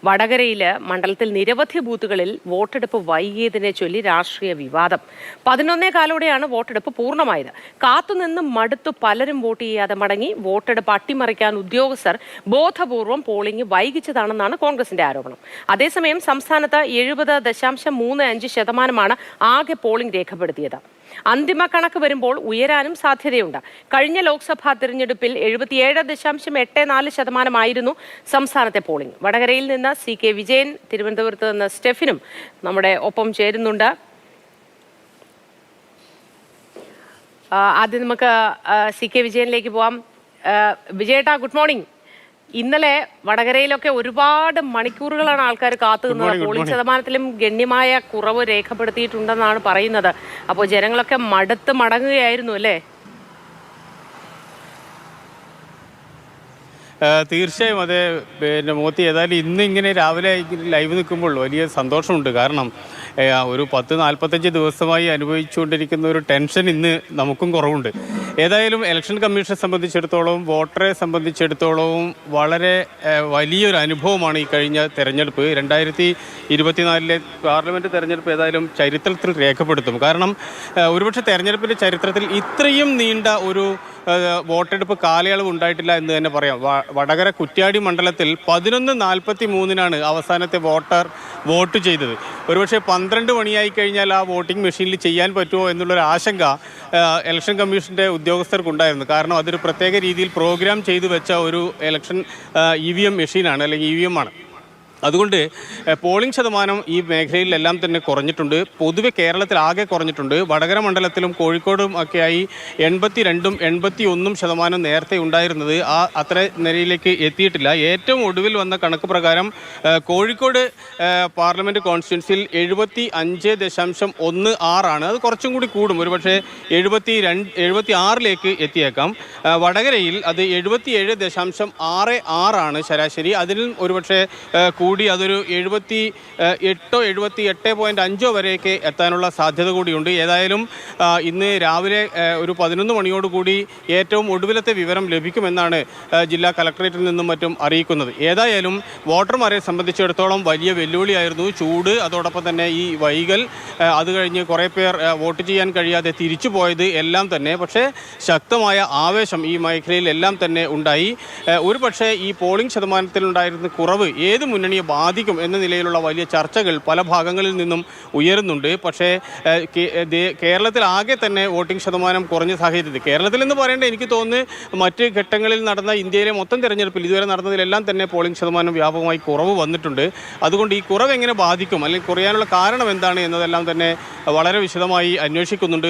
വടകരയിൽ മണ്ഡലത്തിൽ നിരവധി ബൂത്തുകളിൽ വോട്ടെടുപ്പ് വൈകിയതിനെ ചൊല്ലി രാഷ്ട്രീയ വിവാദം. 11:15 വോട്ടെടുപ്പ് പൂർണ്ണമായത്. കാത്തുനിന്ന് മടുത്തു പലരും വോട്ട് ചെയ്യാതെ മടങ്ങി. വോട്ടെടുപ്പ് അട്ടിമറിക്കാൻ ഉദ്യോഗസ്ഥർ ബോധപൂർവം പോളിംഗ് വൈകിച്ചതാണെന്നാണ് കോൺഗ്രസിന്റെ ആരോപണം. അതേസമയം സംസ്ഥാനത്ത് 70.35% ആകെ പോളിംഗ് രേഖപ്പെടുത്തിയത്. അന്തിമ കണക്ക് വരുമ്പോൾ ഉയരാനും സാധ്യതയുണ്ട്. കഴിഞ്ഞ ലോക്സഭാ തിരഞ്ഞെടുപ്പിൽ 77.84% സംസ്ഥാനത്തെ പോളിംഗ്. വടകരയിൽ നിന്ന് CK വിജയൻ, തിരുവനന്തപുരത്ത് നിന്ന് സ്റ്റെഫിനും നമ്മുടെ ഒപ്പം ചേരുന്നുണ്ട്. ആദ്യം നമുക്ക് CK വിജയനിലേക്ക് പോവാം. വിജയേട്ടാ, ഗുഡ് മോർണിംഗ്. ഇന്നലെ വടകരയിലൊക്കെ ഒരുപാട് മണിക്കൂറുകളാണ് ആൾക്കാർ കാത്തുനിന്നത്. പോളിംഗ് ശതമാനത്തിലും ഗണ്യമായ കുറവ് രേഖപ്പെടുത്തിയിട്ടുണ്ടെന്നാണ് പറയുന്നത്. അപ്പോൾ ജനങ്ങളൊക്കെ മടുത്ത് മടങ്ങുകയായിരുന്നു അല്ലേ? തീർച്ചയായും അതെ. പിന്നെ മോത്തി, ഏതായാലും ഇന്ന് ഇങ്ങനെ രാവിലെ ലൈവ് നിൽക്കുമ്പോൾ വലിയ സന്തോഷമുണ്ട്. കാരണം ഒരു 10-45 ദിവസമായി അനുഭവിച്ചുകൊണ്ടിരിക്കുന്ന ഒരു ടെൻഷൻ ഇന്ന് നമുക്കും കുറവുണ്ട്. ഏതായാലും ഇലക്ഷൻ കമ്മീഷനെ സംബന്ധിച്ചിടത്തോളം, വോട്ടറെ സംബന്ധിച്ചിടത്തോളവും വളരെ വലിയൊരു അനുഭവമാണ് ഈ കഴിഞ്ഞ തെരഞ്ഞെടുപ്പ്. 2024 പാർലമെൻറ്റ് തെരഞ്ഞെടുപ്പ് ഏതായാലും ചരിത്രത്തിൽ രേഖപ്പെടുത്തും. കാരണം ഒരുപക്ഷെ തെരഞ്ഞെടുപ്പിൻ്റെ ചരിത്രത്തിൽ ഇത്രയും നീണ്ട ഒരു വോട്ടെടുപ്പ് കാലയളവ് ഉണ്ടായിട്ടില്ല എന്ന് തന്നെ പറയാം. വടകര കുറ്റ്യാടി മണ്ഡലത്തിൽ 11:43 അവസാനത്തെ വോട്ട് ചെയ്തത്. ഒരുപക്ഷെ 12 മണിയായി കഴിഞ്ഞാൽ ആ വോട്ടിംഗ് മെഷീനിൽ ചെയ്യാൻ പറ്റുമോ എന്നുള്ളൊരു ആശങ്ക ഇലക്ഷൻ കമ്മീഷൻ്റെ ഉദ്യോഗസ്ഥർക്കുണ്ടായിരുന്നു. കാരണം അതൊരു പ്രത്യേക രീതിയിൽ പ്രോഗ്രാം ചെയ്തു വെച്ച ഒരു ഇലക്ഷൻ EVM മെഷീനാണ്, അല്ലെങ്കിൽ EVM ആണ്. അതുകൊണ്ട് പോളിംഗ് ശതമാനം ഈ മേഖലയിലെല്ലാം തന്നെ കുറഞ്ഞിട്ടുണ്ട്. പൊതുവെ കേരളത്തിൽ ആകെ കുറഞ്ഞിട്ടുണ്ട്. വടകര മണ്ഡലത്തിലും കോഴിക്കോടും ഒക്കെയായി 82-81% നേരത്തെ ഉണ്ടായിരുന്നത് അത്ര നിലയിലേക്ക് എത്തിയിട്ടില്ല. ഏറ്റവും ഒടുവിൽ വന്ന കണക്ക് പ്രകാരം കോഴിക്കോട് പാർലമെൻറ്റ് കോൺസ്റ്റിറ്റ്യുവൻസിയിൽ 75.16 അത് കുറച്ചും കൂടി കൂടും. ഒരുപക്ഷെ 76 എത്തിയേക്കാം. വടകരയിൽ അത് 77.66 ശരാശരി. അതിലും ഒരുപക്ഷെ കൂടി അതൊരു 78.5 വരെയൊക്കെ എത്താനുള്ള സാധ്യത കൂടിയുണ്ട്. ഏതായാലും ഇന്ന് രാവിലെ ഒരു 11 മണിയോടുകൂടി ഏറ്റവും ഒടുവിലത്തെ വിവരം ലഭിക്കുമെന്നാണ് ജില്ലാ കളക്ടറേറ്റിൽ നിന്നും മറ്റും അറിയിക്കുന്നത്. ഏതായാലും വോട്ടർമാരെ സംബന്ധിച്ചിടത്തോളം വലിയ വെല്ലുവിളിയായിരുന്നു ചൂട്, അതോടൊപ്പം തന്നെ ഈ വൈകൽ, അത് കഴിഞ്ഞ് കുറേ പേർ വോട്ട് ചെയ്യാൻ കഴിയാതെ തിരിച്ചു പോയത് എല്ലാം തന്നെ. പക്ഷേ ശക്തമായ ആവേശം ഈ മേഖലയിൽ എല്ലാം തന്നെ ഉണ്ടായി. ഒരു പക്ഷേ ഈ പോളിംഗ് ശതമാനത്തിലുണ്ടായിരുന്ന കുറവ് ഏത് മുന്നണിയെ ബാധിക്കും എന്ന നിലയിലുള്ള വലിയ ചർച്ചകൾ പല ഭാഗങ്ങളിൽ നിന്നും ഉയരുന്നുണ്ട്. പക്ഷേ കേരളത്തിൽ ആകെ തന്നെ വോട്ടിംഗ് ശതമാനം കുറഞ്ഞ സാഹചര്യത്തിൽ, കേരളത്തിൽ എന്ന് പറയേണ്ടത് എനിക്ക് തോന്നുന്നു മറ്റ് ഘട്ടങ്ങളിൽ നടന്ന ഇന്ത്യയിലെ മൊത്തം തെരഞ്ഞെടുപ്പിൽ ഇതുവരെ നടന്നതിലെല്ലാം തന്നെ പോളിംഗ് ശതമാനം വ്യാപകമായി കുറവ് വന്നിട്ടുണ്ട്. അതുകൊണ്ട് ഈ കുറവ് എങ്ങനെ ബാധിക്കും, അല്ലെങ്കിൽ കുറയാനുള്ള കാരണം എന്താണ് എന്നതെല്ലാം തന്നെ വളരെ വിശദമായി അന്വേഷിക്കുന്നുണ്ട്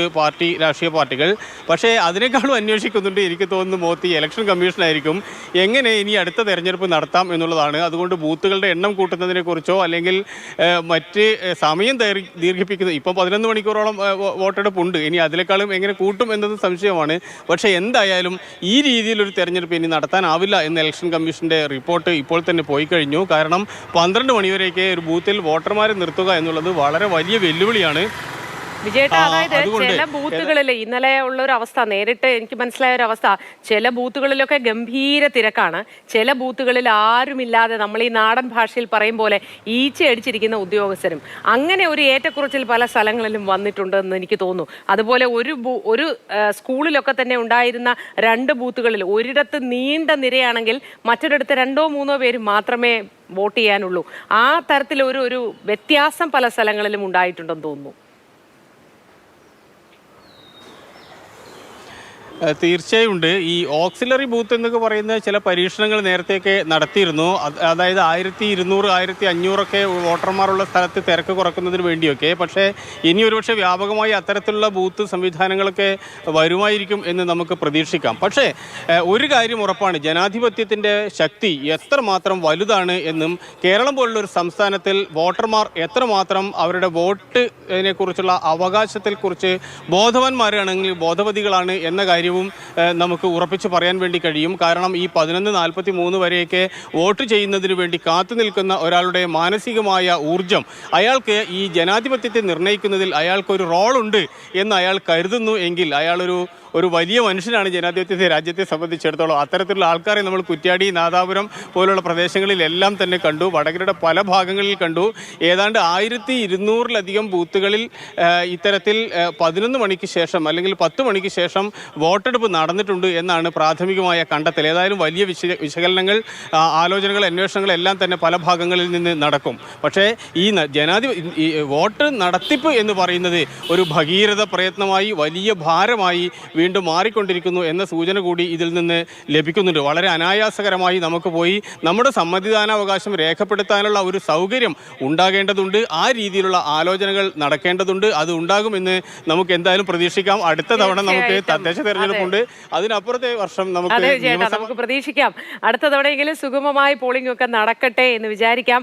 രാഷ്ട്രീയ പാർട്ടികൾ. പക്ഷേ അതിനേക്കാളും അന്വേഷിക്കുന്നുണ്ട് എനിക്ക് തോന്നുന്നു മോത്തി ഇലക്ഷൻ കമ്മീഷനായിരിക്കും. എങ്ങനെ ഇനി അടുത്ത തെരഞ്ഞെടുപ്പ് നടത്താം എന്നുള്ളതാണ്. അതുകൊണ്ട് ബൂത്തുകളുടെ എണ്ണം കൂട്ടുന്നതിനെ കുറിച്ചോ അല്ലെങ്കിൽ മറ്റ് സമയം ദീർഘിപ്പിക്കുന്നത്, ഇപ്പോൾ 11 മണിക്കൂറോളം വോട്ടെടുപ്പുണ്ട്, ഇനി അതിനേക്കാളും എങ്ങനെ കൂട്ടും എന്നത് സംശയമാണ്. പക്ഷേ എന്തായാലും ഈ രീതിയിലൊരു തെരഞ്ഞെടുപ്പ് ഇനി നടത്താനാവില്ല എന്ന ഇലക്ഷൻ കമ്മീഷൻ്റെ റിപ്പോർട്ട് ഇപ്പോൾ തന്നെ പോയി കഴിഞ്ഞു. കാരണം 12 മണിവരെയൊക്കെ ഒരു ബൂത്തിൽ വോട്ടർമാരെ നിർത്തുക എന്നുള്ളത് വളരെ വലിയ വെല്ലുവിളിയാണ്. വിജയേട്ടാ, അതായത് ചില ബൂത്തുകളിൽ ഇന്നലെ ഉള്ള ഒരു അവസ്ഥ, നേരിട്ട് എനിക്ക് മനസ്സിലായ ഒരു അവസ്ഥ, ചില ബൂത്തുകളിലൊക്കെ ഗംഭീര തിരക്കാണ്. ചില ബൂത്തുകളിൽ ആരുമില്ലാതെ, നമ്മൾ ഈ നാടൻ ഭാഷയിൽ പറയും പോലെ ഈച്ച അടിച്ചിരിക്കുന്ന ഉദ്യോഗസ്ഥരും. അങ്ങനെ ഒരു ഏറ്റക്കുറച്ചിൽ പല സ്ഥലങ്ങളിലും വന്നിട്ടുണ്ടെന്ന് എനിക്ക് തോന്നുന്നു. അതുപോലെ ഒരു സ്കൂളിലൊക്കെ തന്നെ ഉണ്ടായിരുന്ന 2 ബൂത്തുകളിൽ ഒരിടത്ത് നീണ്ട നിരയാണെങ്കിൽ മറ്റൊരിടത്ത് 2-3 പേര് മാത്രമേ വോട്ട് ചെയ്യാനുള്ളൂ. ആ തരത്തിലൊരു വ്യത്യാസം പല സ്ഥലങ്ങളിലും ഉണ്ടായിട്ടുണ്ടെന്ന് തോന്നുന്നു. തീർച്ചയായും ഉണ്ട്. ഈ ഓക്സിലറി ബൂത്ത് എന്നൊക്കെ പറയുന്ന ചില പരീക്ഷണങ്ങൾ നേരത്തെയൊക്കെ നടത്തിയിരുന്നു. അതായത് 1200-1500 വോട്ടർമാരുള്ള സ്ഥലത്ത് തിരക്ക് കുറക്കുന്നതിന് വേണ്ടിയൊക്കെ. പക്ഷേ ഇനി ഒരുപക്ഷെ വ്യാപകമായി അത്തരത്തിലുള്ള ബൂത്ത് സംവിധാനങ്ങളൊക്കെ വരുമായിരിക്കും എന്ന് നമുക്ക് പ്രതീക്ഷിക്കാം. പക്ഷേ ഒരു കാര്യം ഉറപ്പാണ്, ജനാധിപത്യത്തിൻ്റെ ശക്തി എത്രമാത്രം വലുതാണ് എന്നും കേരളം പോലുള്ളൊരു സംസ്ഥാനത്തിൽ വോട്ടർമാർ എത്രമാത്രം അവരുടെ വോട്ടിനെ കുറിച്ചുള്ള അവകാശത്തെക്കുറിച്ച് ബോധവാന്മാരാണെങ്കിൽ ബോധവതികളാണ് എന്ന കാര്യം നമുക്ക് ഉറപ്പിച്ച് പറയാൻ വേണ്ടി കഴിയും. കാരണം ഈ 11:43 വരെയൊക്കെ വോട്ട് ചെയ്യുന്നതിന് വേണ്ടി കാത്തു നിൽക്കുന്ന ഒരാളുടെ മാനസികമായ ഊർജം, അയാൾക്ക് ഈ ജനാധിപത്യത്തെ നിർണ്ണയിക്കുന്നതിൽ അയാൾക്കൊരു റോളുണ്ട് എന്ന് അയാൾ കരുതുന്നു എങ്കിൽ, അയാളൊരു ഒരു വലിയ മനുഷ്യനാണ് ജനാധിപത്യത്തെ രാജ്യത്തെ സംബന്ധിച്ചിടത്തോളം. അത്തരത്തിലുള്ള ആൾക്കാരെ നമ്മൾ കുറ്റ്യാടി, നാദാപുരം പോലുള്ള പ്രദേശങ്ങളിലെല്ലാം തന്നെ കണ്ടു. വടകരയുടെ പല ഭാഗങ്ങളിൽ കണ്ടു. ഏതാണ്ട് 1200-ലധികം ബൂത്തുകളിൽ ഇത്തരത്തിൽ 11 മണിക്ക് ശേഷം അല്ലെങ്കിൽ 10 മണിക്ക് ശേഷം വോട്ടെടുപ്പ് നടന്നിട്ടുണ്ട് എന്നാണ് പ്രാഥമികമായ കണ്ടെത്തൽ. ഏതായാലും വലിയ വിശകലനങ്ങൾ, ആലോചനകൾ, അന്വേഷണങ്ങൾ എല്ലാം തന്നെ പല ഭാഗങ്ങളിൽ നിന്ന് നടക്കും. പക്ഷേ ഈ വോട്ട് നടത്തിപ്പ് എന്ന് പറയുന്നത് ഒരു ഭഗീരഥ പ്രയത്നമായി, വലിയ ഭാരമായി വീണ്ടും മാറിക്കൊണ്ടിരിക്കുന്നു എന്ന സൂചന കൂടി ഇതിൽ നിന്ന് ലഭിക്കുന്നുണ്ട്. വളരെ അനായാസകരമായി നമുക്ക് പോയി നമ്മുടെ സമ്മതിദാനാവകാശം രേഖപ്പെടുത്താനുള്ള ഒരു സൗകര്യം ഉണ്ടാകേണ്ടതുണ്ട്. ആ രീതിയിലുള്ള ആലോചനകൾ നടക്കേണ്ടതുണ്ട്. അത് ഉണ്ടാകുമെന്ന് നമുക്ക് എന്തായാലും പ്രതീക്ഷിക്കാം. അടുത്ത തവണ നമുക്ക് തദ്ദേശ തെരഞ്ഞെടുപ്പുണ്ട്. അതിനപ്പുറത്തെ വർഷം നമുക്ക് പ്രതീക്ഷിക്കാം. അടുത്ത തവണയെങ്കിലും സുഗമമായി പോളിംഗ് ഒക്കെ നടക്കട്ടെ എന്ന് വിചാരിക്കാം.